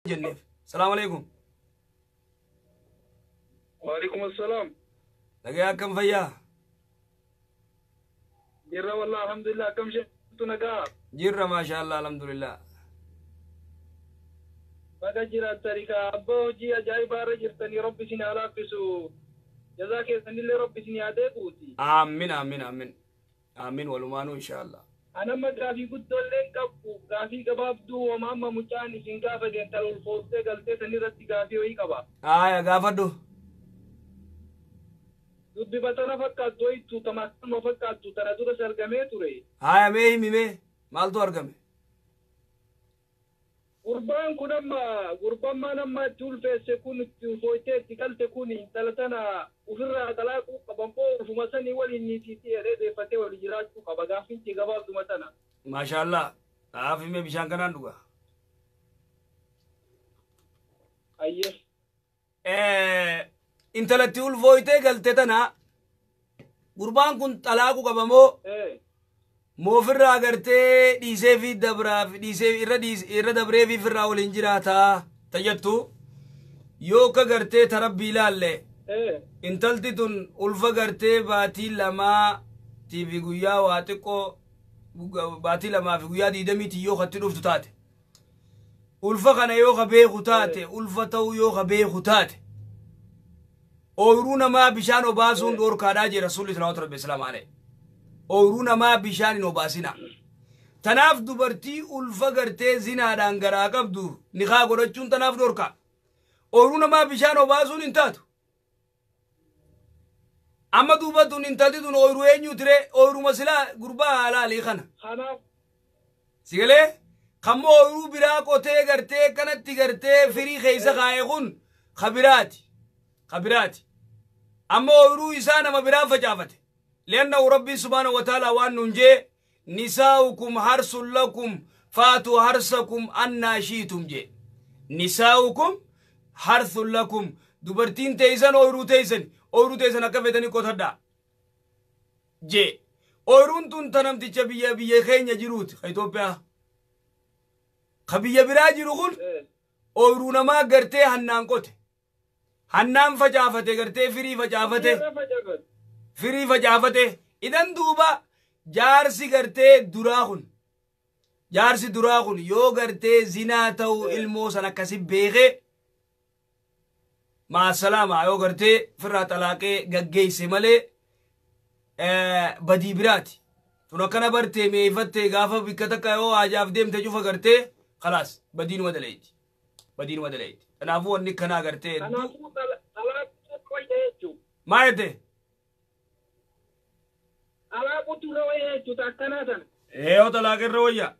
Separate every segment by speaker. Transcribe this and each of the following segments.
Speaker 1: جنيف السلام عليكم.
Speaker 2: وعليكم السلام.
Speaker 1: لقيا كم فيا؟
Speaker 2: جرا والله الحمد لله. كم شئت نقا؟
Speaker 1: جرا ما شاء الله الحمد لله.
Speaker 2: بقى جرا الطريقة أبو جي أجايب رجعتني ربي سني على قسو جزاك الله ربي سني عديك وتي.
Speaker 1: آمين آمين آمين آمين ولمانو إن شاء الله.
Speaker 2: أنا ما كافي قد لين كابو كافي كباب دو وماما مجاني سنكافة جنتل الفوسة قلت سني رتي كافي وهي كباب.
Speaker 1: يا غافدو.
Speaker 2: دودي بتنا فكات دوي تو تماسن ما فكات تو ترى تو سرقمة توري.
Speaker 1: مي مال تو أرقمه.
Speaker 2: قربان ما نما تول في سكون فويتة تكال تكوني تلتنا وفرّا تلاقو كبامبو وفمسني ولي نتيتي رد فتى ولجراج كباغافين تجابا دمتنا.
Speaker 1: ما شاء الله. عافي مي بيشان كنان دوغا.
Speaker 2: أيه.
Speaker 1: انت لا تقول فويتة قلت تنا. قربان كنت تلاقو كبامبو. موفر أغرتي ديسي في دبرا ديسي إرد دبري في فرا والإنجراتا تجتو يوكا غرتي تربي لالي انتلتي تن ألفا غرتي باتي لما تي في غويا واتكو باتي لما في غويا دي دمي تي يوخا تلوفتو تاتي ألفا خانا يوخا بيخو تاتي ألفا تو يوخا بيخو تاتي أورونا ما بشانو باسون دور كاراجي رسول الله صلى الله عليه وسلم أورونا ما بيشان نوباسنا تناف دبرتي ألفقرتي زنا دانغرا قبدو نخا قرچون تناف دوركا أورونا ما بيشان نوباسون انتاتو أما دوبتون انتاتي دون أوروين يتري أورو مسلا قربا على ليخانا سيغلي خمو أورو براك وتي غرتي كانت تغرتي فري خيسا خايخون خبراتي أما أورو إسانا ما برا فجافتي لأنه ربي سبحانه وتعالى وأن ننجي نساؤكم حرث لكم فاتوا حرثكم أن شئتم جي نساؤكم حرث لكم دبرتين تيزن أورو تيزن أكفتني كتدا جي أورون تنتنم تجبيا بيا خين يجروت خيتو بيا خبيا براجي رغول أورو ما قرتي هنان كوت هنان فجافته قرتي فري فجافته فري فجافته إذن دوبا جارسي غرتي دراغون يو غرتي زناتو علمو سنة كسب بيغي مع السلامة يو غرتي فرا طلاقي غغي سمالي بدي براتي تنكنا برتي ميفتي غافا بكتك يو عجاف ديم تجوفا غرتي خلاص بدين ودليت تنافو اني كنا غرتي ما يدي
Speaker 2: ألا بطولة تتكنّا
Speaker 1: إيه وطلاق الرواية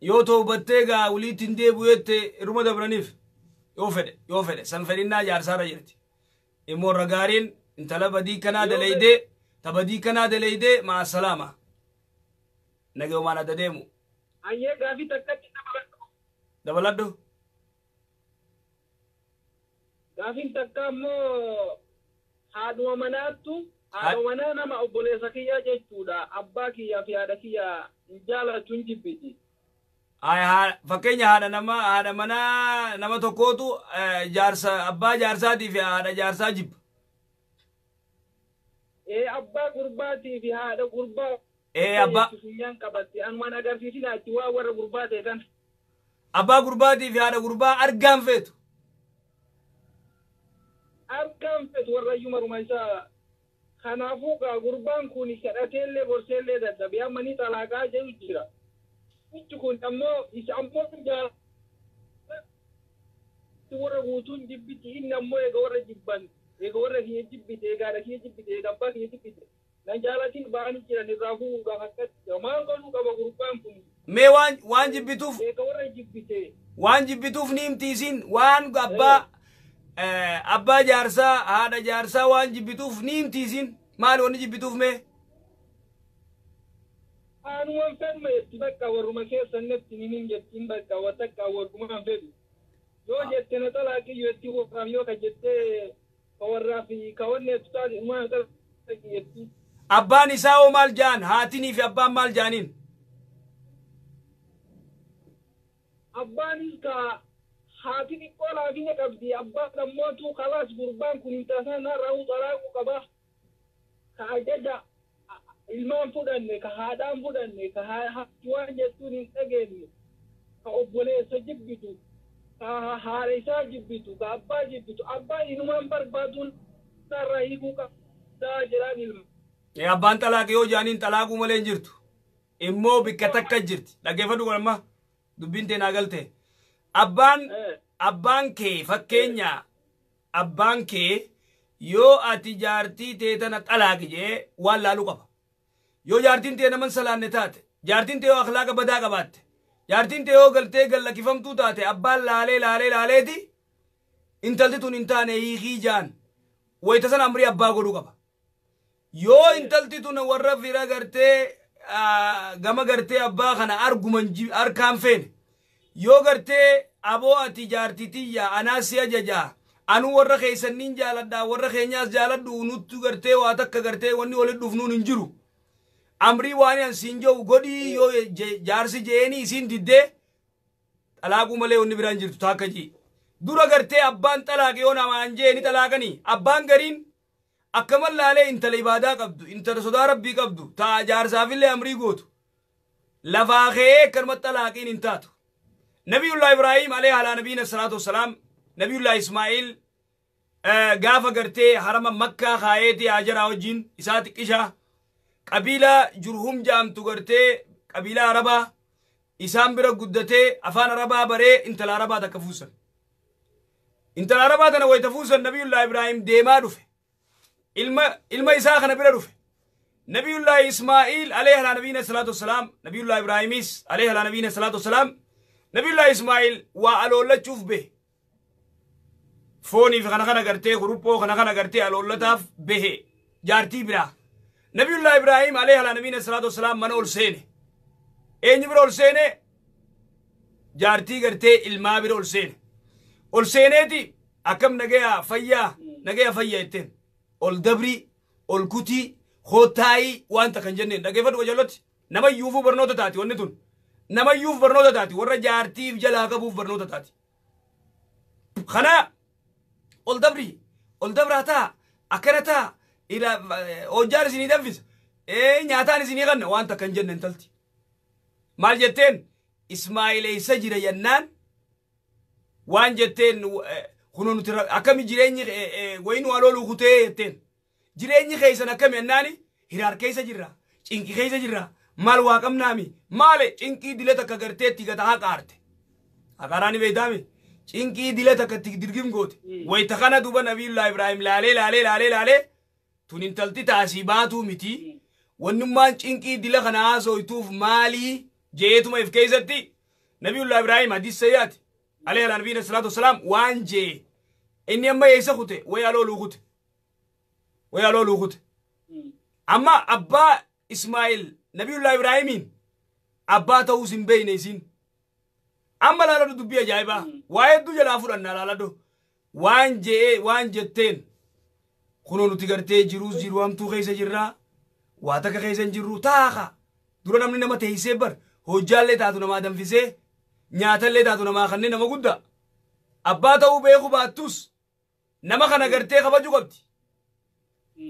Speaker 1: يوتو بتّيغا ولي تندي بويت روما دبرانيف يوفد سنفرينا جارسارا جرتي إمور رغارين انتلا بدي كنا دليدي مع السلامة نجو مانا دديمو
Speaker 2: أيه غافي تكتّي
Speaker 1: دبلدو
Speaker 2: غافي تكّمو هادو مناتو أنا نما أبولي سكيا جيتودا أباكي يا في هذا كيا جالا تنجبتي
Speaker 1: فكينيا هذا منا نما تكوتو جارسا أبا جارسا دي في هذا جارسا جيب
Speaker 2: أبا غرباتي في هذا غربا
Speaker 1: أبا
Speaker 2: سنيان كبتي أنا ما نقدر في سنا توا ورا غرباتي كان
Speaker 1: أبا غرباتي في هذا غربا أرقام فيتو
Speaker 2: ورا يوم رميسا خنافو کا قربان كوني كراتيلي بورسيلي دا بيا مني طلاقا جاي جيرا تكون امو يسامو جا تورا ووتون جيبتي ان امو يغورا جيبان يغورا هي جيبتي غارا هي جيبتي غبا هي جيبتي نجالاتين باني جيرا نراغو غا حكت ما غلو كبا قربان كوني
Speaker 1: مي وان جيبتوف
Speaker 2: يغورا جيبتي
Speaker 1: وان جيبتوف نيم تيزين وان غبا أبا جارسا هذا جارسا وان جبتوف نيم تيزين مال وني جبتوف مه
Speaker 2: أنا وان فهم يتبقى ورمكي سنة تنين جتين بقى وتكا ورمكان فيدو يو جتين طلاقي يوتي وفرام يو كجتة ورافي كورني تطالي ما يتبقى
Speaker 1: أبا نساو مال جان هاتيني في أبا مال جانين
Speaker 2: أبا نسكا haati qola fi qabdi abba dammotu khalas gurban kun intasana rawu talaqu qaba ka ajaja ilmaan fudanne ka haadaan fudanne ka waan jettuun hin dhageenye ka obboleessa jibbitu ka haadha isaa jibbitu ka abbaa jibbitu abbaa inumaan barbaaduun sarraa hiikuu qabdaa jedhaan ilma.
Speaker 1: Abbaan xalaaqee yoo jaaniin xalaaquu malee hin jirtu immoo bikka takka jirti dhaggeeffadhu walma dubbiin teenaa galte abbaan kee fakkeenya abbaan kee yoo ati jaartii tee tana xalaaqi jee waan laaluu qaba. Yoo jaartiin tee naman salaanne taate jaartiin tee yoo akhlaaqa badaa qabaatte jaartiin tee yoo galtee gallakifamtuu taate abbaan laaleeti intalti tun hin taane hiikii jaan wayita san amrii abbaa godhuu qaba. Yoo intalti tun warra fira gartee gama gartee abbaa kana arguman harkaan feene yoo gartee aboo ati jaartitiyya anaa si ajajaa anu warra keeysannin jaaladhaa warra keenyaas jaaladhu nuttu gartee waa takka gartee wanni walitti dhufnuun hin jiru. Amrii waan an siin jiru godhii yoo jaarsi jeeni isin diddee xalaaquu malee wanni biraan jirtu taakka jii. Dura gartee abbaan xalaaqe yoo namaan jeeni xalaaqanii abbaan gariin akkaman laalee intala ibaadaa qabdu intala sodaa rabbii qabdu taa jaarsaafillee amrii gootu lafaa kee kanuma xalaaqiin hin taatu. Nabiyullah Ibrahim alayhi ala nabiyina salatu wassalam Nabiyullah Ismail gaafa gartee harama Makkaa kaayeeti Hajaraa wajjin isaa xiqqishaa qabiila Jurhum jaamtu gartee qabiila Arabaa isaan bira guddatee afaan Arabaa baree intala Arabaa takka fuusan. Intala Arabaa tana wayita fuusan Nabiyullah Ibrahim deemaa dhufe. ilma isaa kana bira dhufe. Nabiyullah Ismail alayhi ala nabiyina salatu wassalam Nabiyullah Ibrahimis alayhi ala nabiyina salatu wassalam Nabiyullah Ismail waa aloollachuuf behe. Fooniif kana gartee guruppoo kana gartee aloollataaf behe jaartii biraa. Nabiyullah Ibrahim alayhi ala nabiyina salatu wassalam mana ol seene. Eenyu bira ol seene? Jaartii gartee ilmaa bira ol seene. Ol seeneeti akkam nagaya fayyaa itteen. Ol dabri, ol kutii, hootaayi wanta kan jenneen dhaggeeffadhu wajalotti nama yuufuu barnoota taati wanni tun nama yuuf barnoota taati warra jaartiif jalaa qabuuf barnoota taati. Kana ol dabraa taa akkana taa hojjaan isinii danfisa nyaataan isinii kanna wanta kan jenneen talti. Maal jetteen Ismaa'il eessa jira yennaan waan jetteen kunuun akkami jireenyi wayinu alooluu kutee jetteen jireenyi keeysan akkami yennaani hiraar keeysa jirra cinqi keeysa jirra maal waa qabnaami maale cinqii dile takka garteetti gata haqaarte haqaaraani beeytaami cinqii dile takka dirgim goote wayta kana duba Nabiyullah Ibrahim laalee tun intalti taasii baatuu miti wannummaan cinqii dile kana haasoytuuf maalii jeetuma if keeysatti Nabiyullah Ibrahim hadis sayyaati alayhi ala nabiyina salatu wassalam waan jee inni amma eessa kute waya looluu kute amma abbaa Ismail Nabiyullah Ibrahimin abbaa ta'uus hin beeyne isin amma laaladu dubbii ajaa'ibaa waa hedduu jalaa fudhanna laaladu waan jetteen kunoo nuti gartee jiru hamtuu keessa jirraa waa takka keessa hin jirru taaka dura namni nama teeysee bar hojjaallee taatu namaa danfisee nyaatallee taatu namaa kanneen nama guddaa abbaa ta'uu beeku baattus nama kana gartee kabaju qabdi.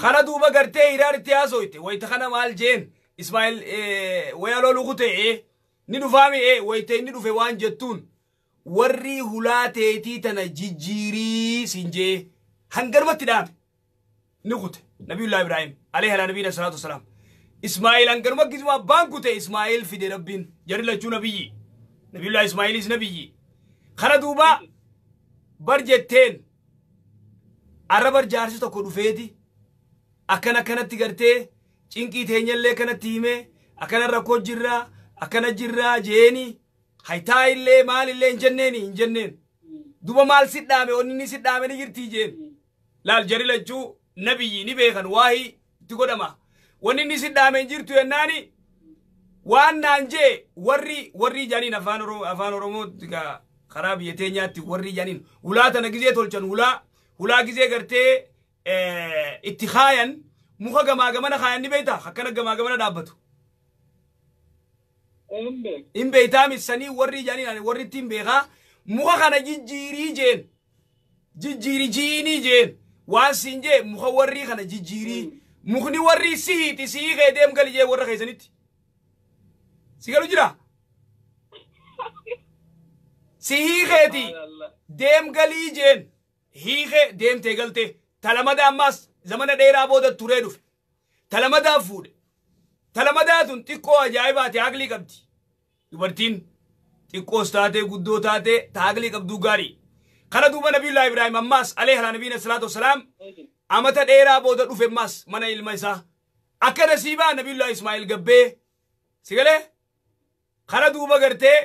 Speaker 1: Kana duuba gartee hiraar itti haasoyte wayita kana maal jeen Ismail waya looluu kute ni dhufaami wayita inni dhufe waan jettuun warri hulaa teetii tana jijjiirii siin jee hangarmatti dhaame ni kute Nabiyullah Ibrahim alayhi ala nabiyina salatu wassalam. Ismail hangarma gisuma abbaan kute Ismail fide rabbiin jarri lachuu nabiyyi Nabiyullah Ismailis nabiyyi. Kana duuba bar jetteen arrabar jaarsi tokko dhufeeti akkana kanatti gartee cinqii teenyallee kanatti hime akkana rakkoo jirraa akkana jirraa jeeni haytaa illee maal illee hin jenneen duba maal sidhaame onni sidhaame ni jirtii jeen laal jari lachuu nabiyyi ni beekan waahi itti godhama wanni ni sidhaame hin jirtu yennaani waan naan jee warri janiin afaan oromoo karaa biyya teenyaatti warri janiin hulaa tana gizee tolchan hulaa gizee gartee itti kaayan muka gamaa gamana kaayan ni beeyta akkana gamaa gamana dhaabbatu. In beeytaami sanii warri janiin warri ittiin beekaa muka kana jijjiirii jeen jijjiiri jiinii jeen waan siin jee muka warrii kana jijjiirii mukni warrii sihiiti sihii kee deem gali jee warra keessanitti si galu jira sihii keeti deem galii jeen hiike deemtee galte talamada ammas zamana dheeraa booda turee dhufe talamadaa fuudhe talamadaa tun xiqqoo ajaa'ibaati aqlii qabdi dubartiin xiqqoos taatee guddoo taatee aqlii qabduu gaarii kana duuba nabiyullaahi ibraahim ammas alayhi nabiyina salaatu wasalaam amata dheeraa booda dhufe ammas mana ilma isaa akka nasiibaa nabiyullaahi ismaa'il gabbee sigalee kana duuba gartee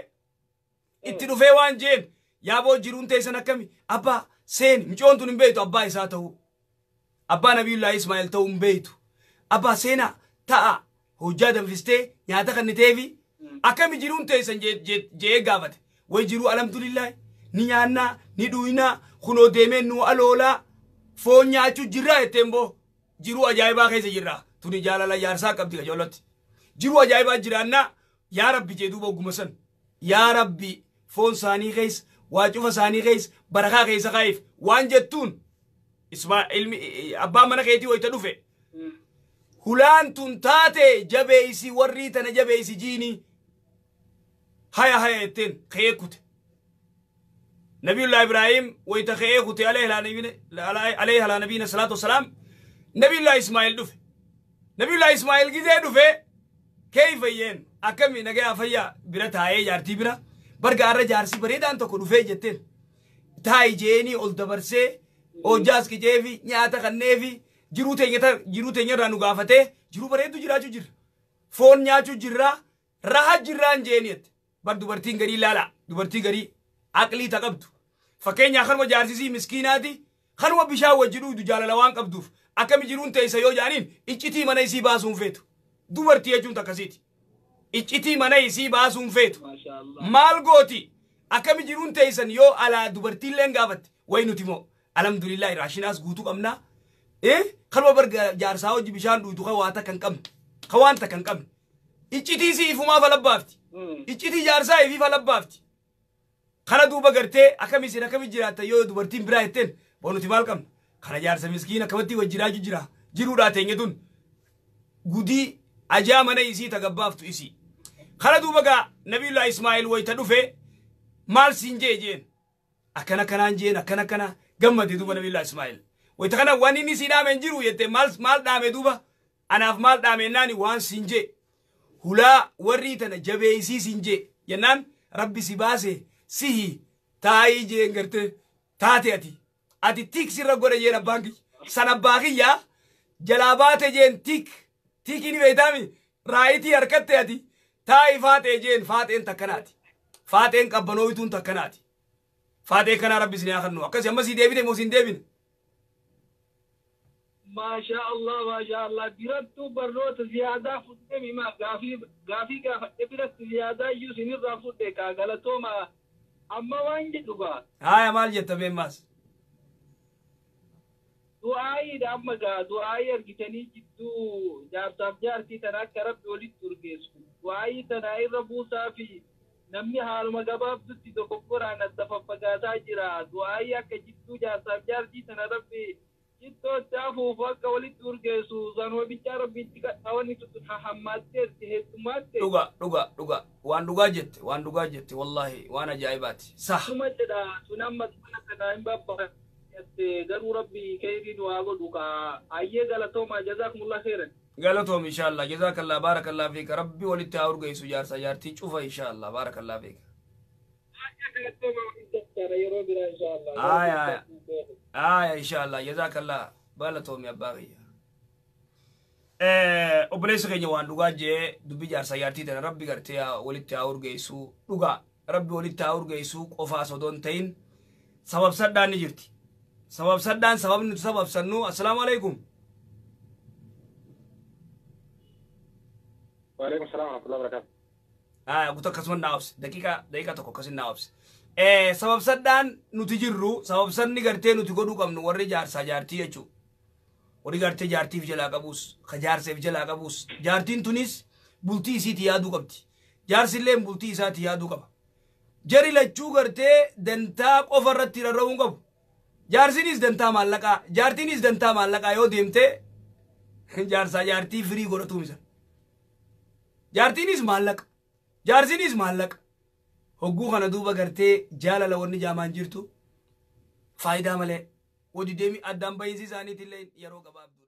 Speaker 1: itti dhufee waan jeen yaaboo jiruun teessan akkami abbaa seen micoon tun hin beeytu abbaa isaa ta'uu abbaa nabiyullaahi ismaa'il ta'uu hin beeytu abbaa seenaa ta'a hojjaa danfistee nyaata kanniteefi akkami jiruun teessan jee gaafate way jiruu alhamdulillaahi ni nyaannaa ni dhuynaa kunoo deemeen nu aloolaa foon nyaachuu jirraa jetteen boo jiruu ajaa'ibaa keessa jirraa tuni jaalala jaarsaa qabdi qajoollotti jiruu ajaa'ibaa jiraannaa yaa rabbi jee duuba ogguma san yaa rabbi foon saanii keessa waa cufa saanii keessa barakaa keessa kaa'eef waan jettuun ilmi abbaa mana keetii wayita dhufe hulaan tun taate jabeeysi warrii tana jabeeysi jiinii haya haya jetteen ka'ee kute nabiyullah ibrahim wayita ka'ee kute alayhi ala nabiyina salaatu wasalaam nabiyullah ismaa'il dhufe nabiyullah ismaa'il gizee dhufe keeyfayyeen akkami nagaya fayyaa bira taa'ee jaartii bira barga arra jaarsi bareedaan tokko dhufee jetteen taa'i jeenii ol dabarsee hojjaas qiceefi nyaata kanneefi jiruu teenya irraa nu gaafatee jiruu bareedu jiraachuu jirra foon nyaachuu jirraa raha jirraan jeeniette bar dubartiin garii laala dubartii garii aqlii ta qabdu fakkeenyaa kanuma jaarsisii miskiinaati kanuma bishaan wajji dhugdu jaalala waan qabduuf akkami jiruun teessa yoo jaaniin iccitii mana isii baasuun feetu dubartii jechuun takkasiiti iccitii mana isii baasuun feetu maal gooti akkami jiruun teessan yoo alaa dubartiilleen gaafatte way nuti moo alhamdulillah raashinaas guutuu qabnaa kanuma bar jaarsaa wajji bishaan dhugdu kan waa takka hin qabne kan waan takka hin qabne iccitii si ifumaaf alabbaafti iccitii jaarsaa ifiif alabbaafti kana duuba gartee akkami isin akkami jiraattan yoo dubartiin biraa jetteen boo nuti maal qabna kana jaarsa miskiina akkamatti wajji jiraachuu jira jiruudhaa teenye tun gudii ajaa mana isii tagabbaaftu isii kana duuba gaa nabiyullah ismaa'il wayta dhufe maal siin jeen akkana kanaan jeen akkana kana gammade duuba nabiyullah ismaa'il wayta kana waan inni sii dhaameen jiru jette maal dhaame duuba anaaf maal dhaameennaani waan siin jee hulaa warrii tana jabeeysii siin jee jennaan rabbi si baase sihi taa'ii jeen garte taate ati tik sirra godhe jeen abbaan kiyya san abbaa kiyya jalaa baate jeen tikini beeytaami raayitii harkatte ati taa'ii faatee jeen faateen takkanaati faateen qabbanooyituun takkanaati faatee kanaa rabbi isin haa kennu akkasi amma sii deebine moo siin deebine
Speaker 2: maasha allah birattu barnoota ziyaadaa fudhee ma gaafii gaafadhe biratti ziyaadaa iyyuu sinirraa fudhe kaa galatooma amma waan jedhu gaa
Speaker 1: haya maal jetta beemmaas
Speaker 2: du'aayiidha amma gaa du'aayii argitanii jidduu jaarsaaf jaartii tana akka rabbi walitti urgeessu du'aayii tana irra buusaa fi namni haaluma gabaabdutti dogoggoraan adda faffagaataa jira du'aayii akka jidduu jaarsaaf jaartii tana rabbi jiddoo taafuuf akka walitti urgeessu zanoo bichaa rabbiitti kadhaawani tutun hammaatteerti heddumaatte
Speaker 1: dhuga waan dhugaa jette wallahi waan ajaa'ibaati sah
Speaker 2: suma jedha sun amma mana kanaa hin babba garuu rabbi khayriin waa godhu ka ayyee galatooma jazakumullah khairan
Speaker 1: galatoom inshallah jazakallah barakallah fiika rabbi walitti haa urgeessu jaarsa jaartii cufa inshallah barakallah fiika aya inshallah jazakallah galatoom abbaa kiyya obboleessa keenya waan dhugaa jee dubbi jaarsa jaartii tana rabbi gartee walitti haa urgeessu dhugaa rabbi walitti haa urgeessu qofaa sodoon ta'in sabab saddaan ni jirti sabab saddaan sabab nuti sabab sannu assalaamu alaykum
Speaker 3: wa alaykum assalam wa rahmatullahi wa barakatuh
Speaker 1: guta kasuman naawabse daqiiqa tokko kasin naawabse sabab saddaan nuti jirru sabab sanni gartee nuti godhuu qabnu warri jaarsaa jaartii jechuu warri gartee jaartiif jalaa qabuus ka jaarseef jalaa qabuus jaartiin tunis bultii isiiti yaaduu qabdi jaarsilleen bultii isaati yaaduu qaba jari lachuu gartee dantaa qofa irratti rarra'uun qabu jaarsinis dantaa maallaqaa jaartinis dantaa maallaqaa yoo deemte jaarsaa jaartii firii godhatu misan jaartinis maallaqa jaarsinis maallaqa hogguu kana duuba gartee jaalala wanni jaamaan jirtu faayidaa malee wadi deemi addaan bahinsi isaaniitillee yeroo gabaabdu